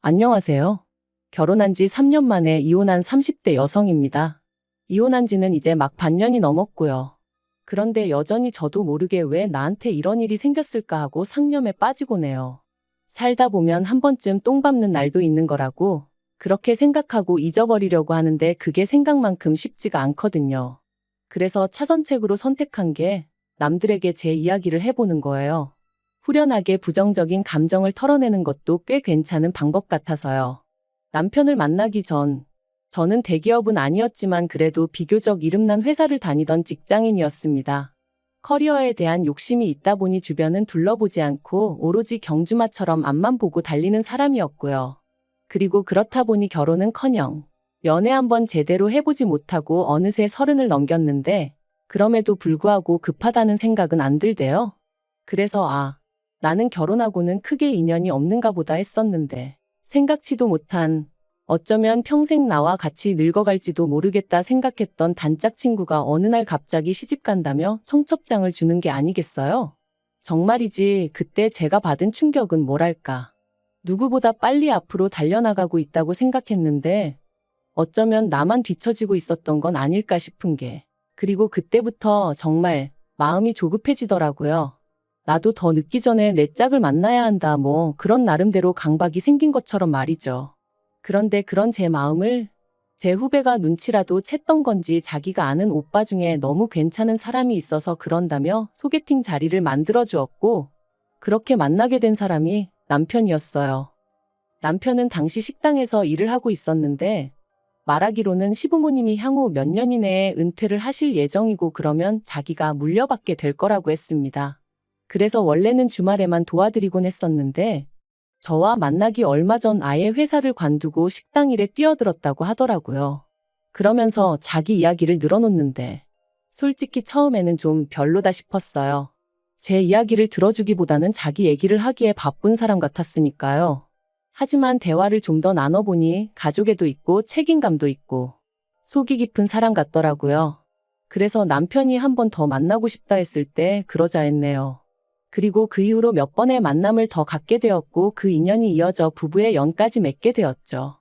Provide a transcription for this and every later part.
안녕하세요. 결혼한 지 3년 만에 이혼한 30대 여성입니다. 이혼한 지는 이제 막 반년이 넘었고요. 그런데 여전히 저도 모르게 왜 나한테 이런 일이 생겼을까 하고 상념에 빠지곤 해요. 살다 보면 한 번쯤 똥 밟는 날도 있는 거라고 그렇게 생각하고 잊어버리려고 하는데 그게 생각만큼 쉽지가 않거든요. 그래서 차선책으로 선택한 게 남들에게 제 이야기를 해보는 거예요. 후련하게 부정적인 감정을 털어내는 것도 꽤 괜찮은 방법 같아서요. 남편을 만나기 전, 저는 대기업은 아니었지만 그래도 비교적 이름난 회사를 다니던 직장인이었습니다. 커리어에 대한 욕심이 있다 보니 주변은 둘러보지 않고 오로지 경주마처럼 앞만 보고 달리는 사람이었고요. 그리고 그렇다 보니 결혼은커녕 연애 한번 제대로 해보지 못하고 어느새 30을 넘겼는데 그럼에도 불구하고 급하다는 생각은 안 들대요. 그래서 나는 결혼하고는 크게 인연이 없는가 보다 했었는데 생각지도 못한 어쩌면 평생 나와 같이 늙어갈지도 모르겠다 생각했던 단짝 친구가 어느 날 갑자기 시집간다며 청첩장을 주는 게 아니겠어요? 정말이지 그때 제가 받은 충격은 뭐랄까. 누구보다 빨리 앞으로 달려나가고 있다고 생각했는데 어쩌면 나만 뒤처지고 있었던 건 아닐까 싶은 게 그리고 그때부터 정말 마음이 조급해지더라고요. 나도 더 늦기 전에 내 짝을 만나야 한다 그런 나름대로 강박이 생긴 것처럼 말이죠. 그런데 그런 제 마음을 제 후배가 눈치라도 챘던 건지 자기가 아는 오빠 중에 너무 괜찮은 사람이 있어서 그런다며 소개팅 자리를 만들어 주었고 그렇게 만나게 된 사람이 남편이었어요. 남편은 당시 식당에서 일을 하고 있었는데 말하기로는 시부모님이 향후 몇 년 이내에 은퇴를 하실 예정이고 그러면 자기가 물려받게 될 거라고 했습니다. 그래서 원래는 주말에만 도와드리곤 했었는데 저와 만나기 얼마 전 아예 회사를 관두고 식당 일에 뛰어들었다고 하더라고요. 그러면서 자기 이야기를 늘어놓는데 솔직히 처음에는 좀 별로다 싶었어요. 제 이야기를 들어주기보다는 자기 얘기를 하기에 바쁜 사람 같았으니까요. 하지만 대화를 좀 더 나눠보니 가족애도 있고 책임감도 있고 속이 깊은 사람 같더라고요. 그래서 남편이 한 번 더 만나고 싶다 했을 때 그러자 했네요. 그리고 그 이후로 몇 번의 만남을 더 갖게 되었고 그 인연이 이어져 부부의 연까지 맺게 되었죠.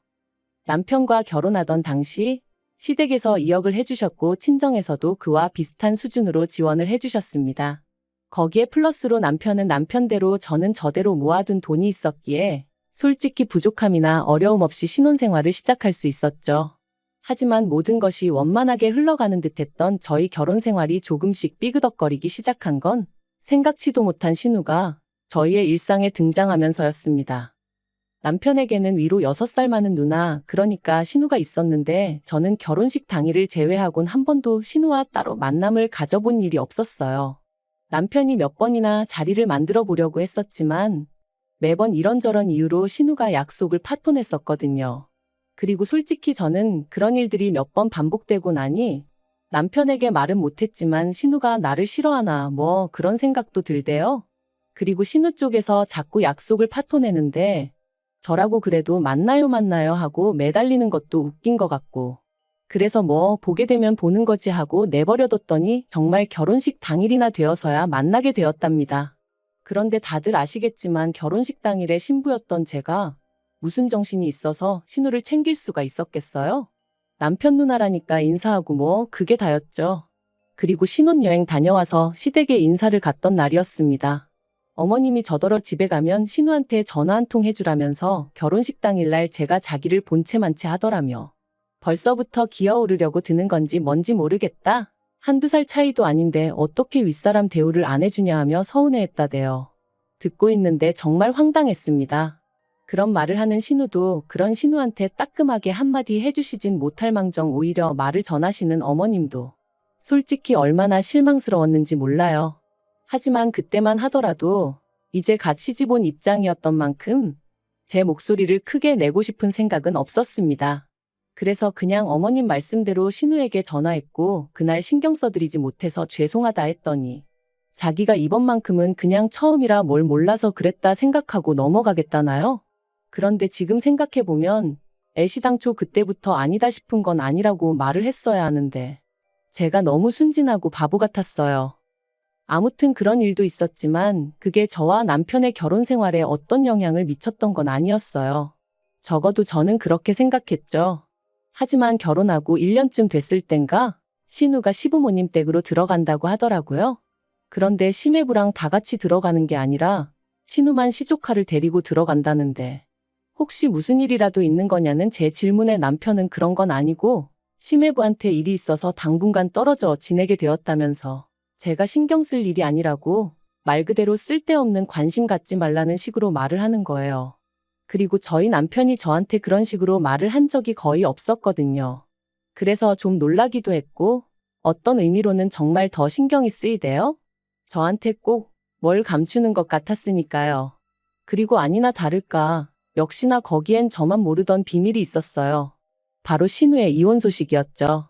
남편과 결혼하던 당시 시댁에서 2억을 해주셨고 친정에서도 그와 비슷한 수준으로 지원을 해주셨습니다. 거기에 플러스로 남편은 남편대로 저는 저대로 모아둔 돈이 있었기에 솔직히 부족함이나 어려움 없이 신혼생활을 시작할 수 있었죠. 하지만 모든 것이 원만하게 흘러가는 듯했던 저희 결혼 생활이 조금씩 삐그덕거리기 시작한 건 생각지도 못한 신우가 저희의 일상에 등장하면서였습니다. 남편에게는 위로 6살 많은 누나, 그러니까 신우가 있었는데 저는 결혼식 당일을 제외하곤 한 번도 신우와 따로 만남을 가져본 일이 없었어요. 남편이 몇 번이나 자리를 만들어 보려고 했었지만 매번 이런저런 이유로 신우가 약속을 파토냈었거든요. 그리고 솔직히 저는 그런 일들이 몇 번 반복되고 나니 남편에게 말은 못했지만 신우가 나를 싫어하나 그런 생각도 들대요. 그리고 신우 쪽에서 자꾸 약속을 파토내는데 저라고 그래도 만나요 하고 매달리는 것도 웃긴 것 같고 그래서 보게 되면 보는 거지 하고 내버려뒀더니 정말 결혼식 당일이나 되어서야 만나게 되었답니다. 그런데 다들 아시겠지만 결혼식 당일에 신부였던 제가 무슨 정신이 있어서 신우를 챙길 수가 있었겠어요? 남편 누나라니까 인사하고 그게 다였죠. 그리고 신혼여행 다녀와서 시댁에 인사를 갔던 날이었습니다. 어머님이 저더러 집에 가면 신우한테 전화 한 통 해주라면서 결혼식 당일날 제가 자기를 본체만 채 하더라며. 벌써부터 기어오르려고 드는 건지 뭔지 모르겠다. 한두 살 차이도 아닌데 어떻게 윗사람 대우를 안 해주냐 하며 서운해했다대요. 듣고 있는데 정말 황당했습니다. 그런 말을 하는 신우도 그런 신우한테 따끔하게 한마디 해주시진 못할 망정 오히려 말을 전하시는 어머님도 솔직히 얼마나 실망스러웠는지 몰라요. 하지만 그때만 하더라도 이제 갓 시집 온 입장이었던 만큼 제 목소리를 크게 내고 싶은 생각은 없었습니다. 그래서 그냥 어머님 말씀대로 신우에게 전화했고 그날 신경 써드리지 못해서 죄송하다 했더니 자기가 이번만큼은 그냥 처음이라 뭘 몰라서 그랬다 생각하고 넘어가겠다나요? 그런데 지금 생각해보면 애시당초 그때부터 아니다 싶은 건 아니라고 말을 했어야 하는데 제가 너무 순진하고 바보 같았어요. 아무튼 그런 일도 있었지만 그게 저와 남편의 결혼 생활에 어떤 영향을 미쳤던 건 아니었어요. 적어도 저는 그렇게 생각했죠. 하지만 결혼하고 1년쯤 됐을 땐가 신우가 시부모님 댁으로 들어간다고 하더라고요. 그런데 시매부랑 다 같이 들어가는 게 아니라 신우만 시조카를 데리고 들어간다는데 혹시 무슨 일이라도 있는 거냐는 제 질문에 남편은 그런 건 아니고 시매부한테 일이 있어서 당분간 떨어져 지내게 되었다면서 제가 신경 쓸 일이 아니라고 말 그대로 쓸데없는 관심 갖지 말라는 식으로 말을 하는 거예요. 그리고 저희 남편이 저한테 그런 식으로 말을 한 적이 거의 없었거든요. 그래서 좀 놀라기도 했고 어떤 의미로는 정말 더 신경이 쓰이대요. 저한테 꼭 뭘 감추는 것 같았으니까요. 그리고 아니나 다를까 역시나 거기엔 저만 모르던 비밀이 있었어요. 바로 신우의 이혼 소식이었죠.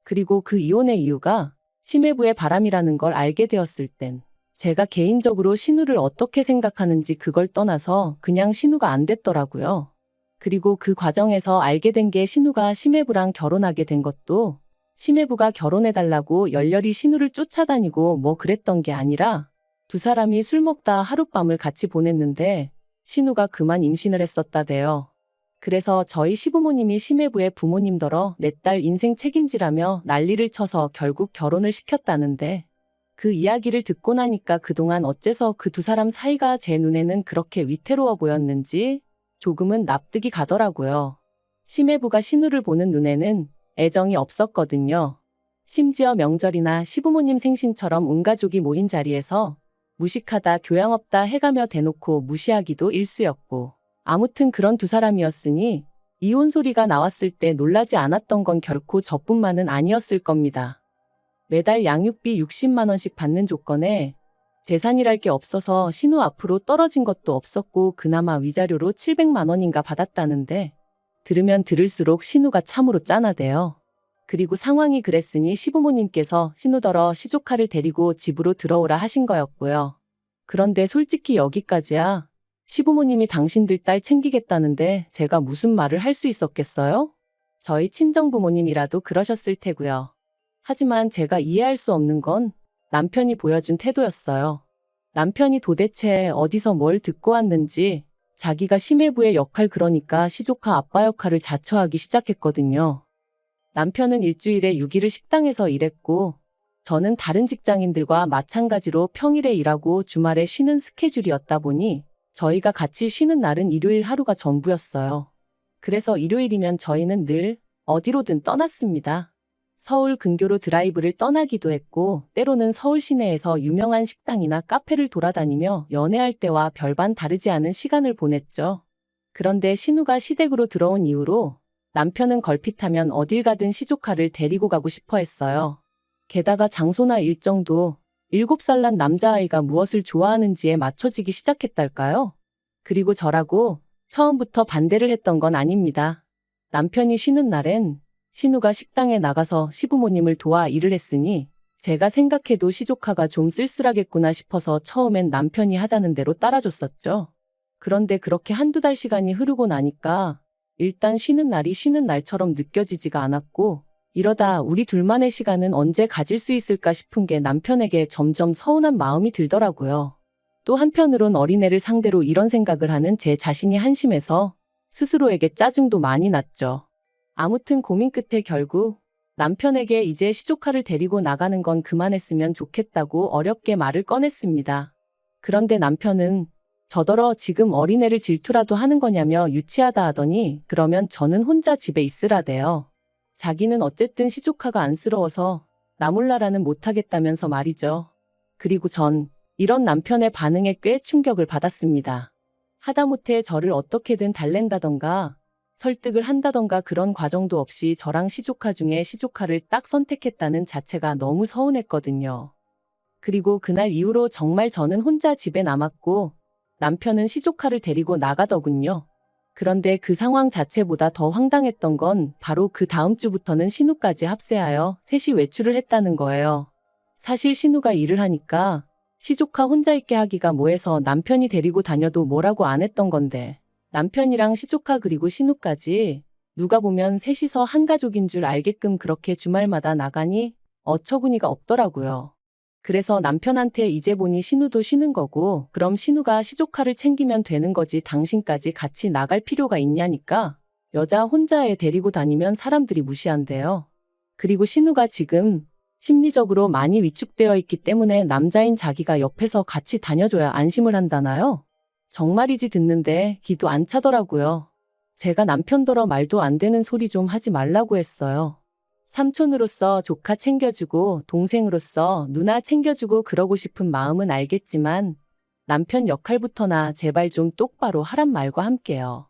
그리고 그 이혼의 이유가 심해부의 바람이라는 걸 알게 되었을 땐 제가 개인적으로 신우를 어떻게 생각하는지 그걸 떠나서 그냥 신우가 안 됐더라고요. 그리고 그 과정에서 알게 된 게 신우가 심해부랑 결혼하게 된 것도 심해부가 결혼해달라고 열렬히 신우를 쫓아다니고 뭐 그랬던 게 아니라 두 사람이 술 먹다 하룻밤을 같이 보냈는데 신우가 그만 임신을 했었다대요. 그래서 저희 시부모님이 심해부의 부모님더러 내 딸 인생 책임지라며 난리를 쳐서 결국 결혼을 시켰다는데 그 이야기를 듣고 나니까 그동안 어째서 그 두 사람 사이가 제 눈에는 그렇게 위태로워 보였는지 조금은 납득이 가더라고요. 심해부가 신우를 보는 눈에는 애정이 없었거든요. 심지어 명절이나 시부모님 생신처럼 온 가족이 모인 자리에서 무식하다 교양 없다 해가며 대놓고 무시하기도 일쑤였고 아무튼 그런 두 사람이었으니 이혼 소리가 나왔을 때 놀라지 않았던 건 결코 저뿐만은 아니었을 겁니다. 매달 양육비 60만 원씩 받는 조건에 재산이랄 게 없어서 신우 앞으로 떨어진 것도 없었고 그나마 위자료로 700만 원인가 받았다는데 들으면 들을수록 신우가 참으로 짠하대요. 그리고 상황이 그랬으니 시부모님께서 신우더러 시조카를 데리고 집으로 들어오라 하신 거였고요. 그런데 솔직히 여기까지야. 시부모님이 당신들 딸 챙기겠다는데 제가 무슨 말을 할 수 있었겠어요? 저희 친정부모님이라도 그러셨을 테고요. 하지만 제가 이해할 수 없는 건 남편이 보여준 태도였어요. 남편이 도대체 어디서 뭘 듣고 왔는지 자기가 심해부의 역할 그러니까 시조카 아빠 역할을 자처하기 시작했거든요. 남편은 일주일에 6일을 식당에서 일했고 저는 다른 직장인들과 마찬가지로 평일에 일하고 주말에 쉬는 스케줄이었다 보니 저희가 같이 쉬는 날은 일요일 하루가 전부였어요. 그래서 일요일이면 저희는 늘 어디로든 떠났습니다. 서울 근교로 드라이브를 떠나기도 했고 때로는 서울 시내에서 유명한 식당이나 카페를 돌아다니며 연애할 때와 별반 다르지 않은 시간을 보냈죠. 그런데 신우가 시댁으로 들어온 이후로 남편은 걸핏하면 어딜 가든 시조카를 데리고 가고 싶어 했어요. 게다가 장소나 일정도 7살 난 남자아이가 무엇을 좋아하는지에 맞춰지기 시작했달까요? 그리고 저라고 처음부터 반대를 했던 건 아닙니다. 남편이 쉬는 날엔 신우가 식당에 나가서 시부모님을 도와 일을 했으니 제가 생각해도 시조카가 좀 쓸쓸하겠구나 싶어서 처음엔 남편이 하자는 대로 따라줬었죠. 그런데 그렇게 한두 달 시간이 흐르고 나니까 일단 쉬는 날이 쉬는 날처럼 느껴지지가 않았고 이러다 우리 둘만의 시간은 언제 가질 수 있을까 싶은 게 남편에게 점점 서운한 마음이 들더라고요. 또 한편으론 어린애를 상대로 이런 생각을 하는 제 자신이 한심해서 스스로에게 짜증도 많이 났죠. 아무튼 고민 끝에 결국 남편에게 이제 시조카를 데리고 나가는 건 그만했으면 좋겠다고 어렵게 말을 꺼냈습니다. 그런데 남편은 저더러 지금 어린애를 질투라도 하는 거냐며 유치하다 하더니 그러면 저는 혼자 집에 있으라대요. 자기는 어쨌든 시조카가 안쓰러워서 나 몰라라는 못하겠다면서 말이죠. 그리고 전 이런 남편의 반응에 꽤 충격을 받았습니다. 하다못해 저를 어떻게든 달랜다던가 설득을 한다던가 그런 과정도 없이 저랑 시조카 중에 시조카를 딱 선택했다는 자체가 너무 서운했거든요. 그리고 그날 이후로 정말 저는 혼자 집에 남았고 남편은 시조카를 데리고 나가더군요. 그런데 그 상황 자체보다 더 황당했던 건 바로 그 다음 주부터는 신우까지 합세하여 셋이 외출을 했다는 거예요. 사실 신우가 일을 하니까 시조카 혼자 있게 하기가 뭐해서 남편이 데리고 다녀도 뭐라고 안 했던 건데 남편이랑 시조카 그리고 신우까지 누가 보면 셋이서 한 가족인 줄 알게끔 그렇게 주말마다 나가니 어처구니가 없더라고요. 그래서 남편한테 이제 보니 신우도 쉬는 거고 그럼 신우가 시조카를 챙기면 되는 거지 당신까지 같이 나갈 필요가 있냐니까. 여자 혼자 애 데리고 다니면 사람들이 무시한대요. 그리고 신우가 지금 심리적으로 많이 위축되어 있기 때문에 남자인 자기가 옆에서 같이 다녀줘야 안심을 한다나요? 정말이지 듣는데 기도 안 차더라고요. 제가 남편더러 말도 안 되는 소리 좀 하지 말라고 했어요. 삼촌으로서 조카 챙겨주고 동생으로서 누나 챙겨주고 그러고 싶은 마음은 알겠지만 남편 역할부터나 제발 좀 똑바로 하란 말과 함께요.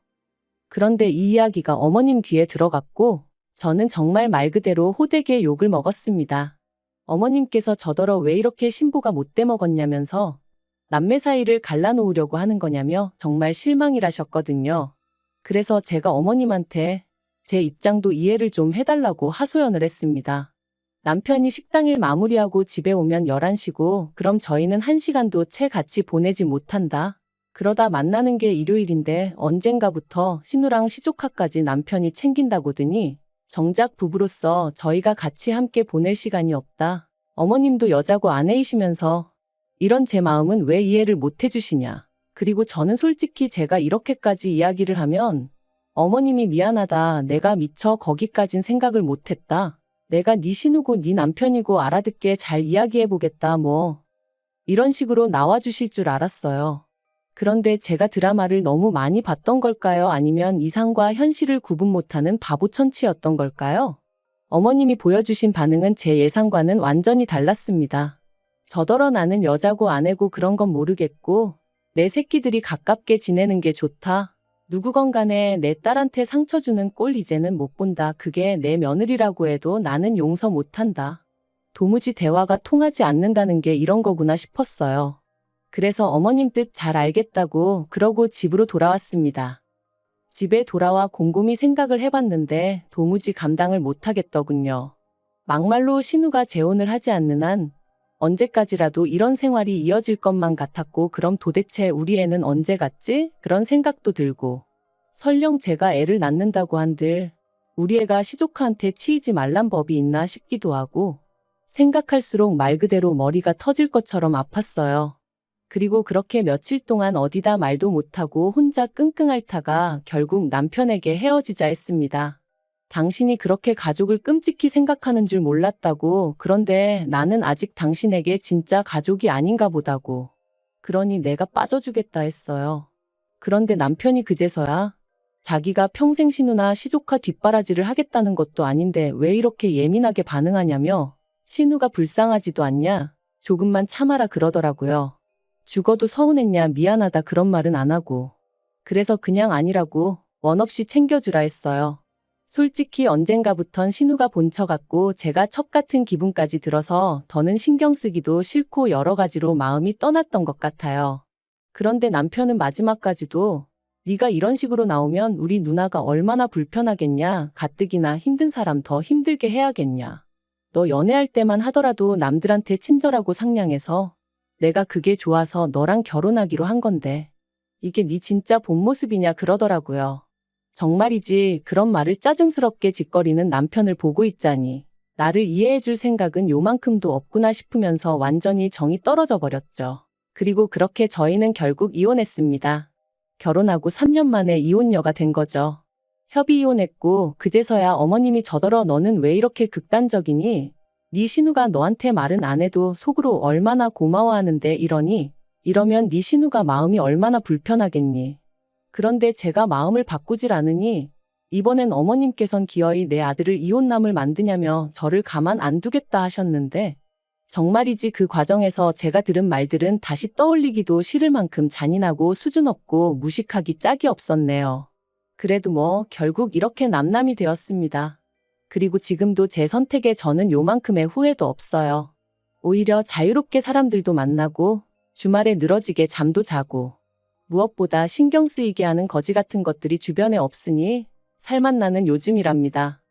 그런데 이 이야기가 어머님 귀에 들어갔고 저는 정말 말 그대로 호되게 욕을 먹었습니다. 어머님께서 저더러 왜 이렇게 신보가 못돼 먹었냐면서 남매 사이를 갈라놓으려고 하는 거냐며 정말 실망이라셨거든요. 그래서 제가 어머님한테 제 입장도 이해를 좀 해달라고 하소연을 했습니다. 남편이 식당일 마무리하고 집에 오면 11시고 그럼 저희는 1시간도 채 같이 보내지 못한다. 그러다 만나는 게 일요일인데 언젠가부터 신우랑 시조카까지 남편이 챙긴다고더니 정작 부부로서 저희가 같이 함께 보낼 시간이 없다. 어머님도 여자고 아내이시면서 이런 제 마음은 왜 이해를 못 해주시냐. 그리고 저는 솔직히 제가 이렇게까지 이야기를 하면 어머님이 미안하다. 내가 미처 거기까진 생각을 못했다. 내가 네 신우고 네 남편이고 알아듣게 잘 이야기해보겠다 뭐 이런 식으로 나와주실 줄 알았어요. 그런데 제가 드라마를 너무 많이 봤던 걸까요? 아니면 이상과 현실을 구분 못하는 바보천치였던 걸까요? 어머님이 보여주신 반응은 제 예상과는 완전히 달랐습니다. 저더러 나는 여자고 아내고 그런 건 모르겠고 내 새끼들이 가깝게 지내는 게 좋다. 누구건 간에 내 딸한테 상처 주는 꼴 이제는 못 본다. 그게 내 며느리라고 해도 나는 용서 못한다. 도무지 대화가 통하지 않는다는 게 이런 거구나 싶었어요. 그래서 어머님 뜻 잘 알겠다고 그러고 집으로 돌아왔습니다. 집에 돌아와 곰곰이 생각을 해봤는데 도무지 감당을 못하겠더군요. 막말로 신우가 재혼을 하지 않는 한 언제까지라도 이런 생활이 이어질 것만 같았고 그럼 도대체 우리 애는 언제 갔지? 그런 생각도 들고 설령 제가 애를 낳는다고 한들 우리 애가 시조카한테 치이지 말란 법이 있나 싶기도 하고 생각할수록 말 그대로 머리가 터질 것처럼 아팠어요. 그리고 그렇게 며칠 동안 어디다 말도 못하고 혼자 끙끙 앓다가 결국 남편에게 헤어지자 했습니다. 당신이 그렇게 가족을 끔찍히 생각하는 줄 몰랐다고. 그런데 나는 아직 당신에게 진짜 가족이 아닌가 보다고. 그러니 내가 빠져주겠다 했어요. 그런데 남편이 그제서야 자기가 평생 신우나 시조카 뒷바라지를 하겠다는 것도 아닌데 왜 이렇게 예민하게 반응하냐며 신우가 불쌍하지도 않냐? 조금만 참아라 그러더라고요. 죽어도 서운했냐 미안하다 그런 말은 안 하고. 그래서 그냥 아니라고 원 없이 챙겨주라 했어요. 솔직히 언젠가부턴 신우가 본 척 같고 제가 첩 같은 기분까지 들어서 더는 신경 쓰기도 싫고 여러 가지로 마음이 떠났던 것 같아요. 그런데 남편은 마지막까지도 네가 이런 식으로 나오면 우리 누나가 얼마나 불편하겠냐. 가뜩이나 힘든 사람 더 힘들게 해야겠냐. 너 연애할 때만 하더라도 남들한테 친절하고 상냥해서 내가 그게 좋아서 너랑 결혼하기로 한 건데 이게 네 진짜 본 모습이냐 그러더라고요. 정말이지 그런 말을 짜증스럽게 짓거리는 남편을 보고 있자니 나를 이해해줄 생각은 요만큼도 없구나 싶으면서 완전히 정이 떨어져 버렸죠. 그리고 그렇게 저희는 결국 이혼했습니다. 결혼하고 3년 만에 이혼녀가 된 거죠. 협의 이혼했고 그제서야 어머님이 저더러 너는 왜 이렇게 극단적이니? 네 신우가 너한테 말은 안 해도 속으로 얼마나 고마워하는데 이러니? 이러면 네 신우가 마음이 얼마나 불편하겠니? 그런데 제가 마음을 바꾸질 않으니 이번엔 어머님께선 기어이 내 아들을 이혼남을 만드냐며 저를 가만 안 두겠다 하셨는데 정말이지 그 과정에서 제가 들은 말들은 다시 떠올리기도 싫을 만큼 잔인하고 수준 없고 무식하기 짝이 없었네요. 그래도 뭐 결국 이렇게 남남이 되었습니다. 그리고 지금도 제 선택에 저는 요만큼의 후회도 없어요. 오히려 자유롭게 사람들도 만나고 주말에 늘어지게 잠도 자고 무엇보다 신경 쓰이게 하는 거지 같은 것들이 주변에 없으니 살맛 나는 요즘이랍니다.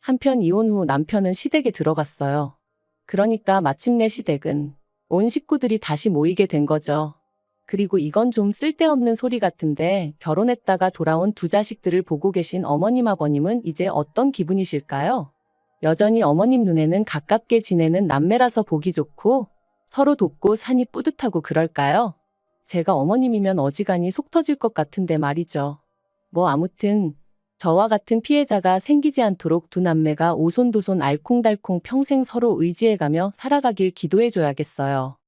한편 이혼 후 남편은 시댁에 들어갔어요. 그러니까 마침내 시댁은 온 식구들이 다시 모이게 된 거죠. 그리고 이건 좀 쓸데없는 소리 같은데 결혼했다가 돌아온 두 자식들을 보고 계신 어머님 아버님은 이제 어떤 기분이실까요? 여전히 어머님 눈에는 가깝게 지내는 남매라서 보기 좋고 서로 돕고 사니 뿌듯하고 그럴까요? 제가 어머님이면 어지간히 속 터질 것 같은데 말이죠. 뭐 아무튼 저와 같은 피해자가 생기지 않도록 두 남매가 오손도손 알콩달콩 평생 서로 의지해가며 살아가길 기도해줘야겠어요.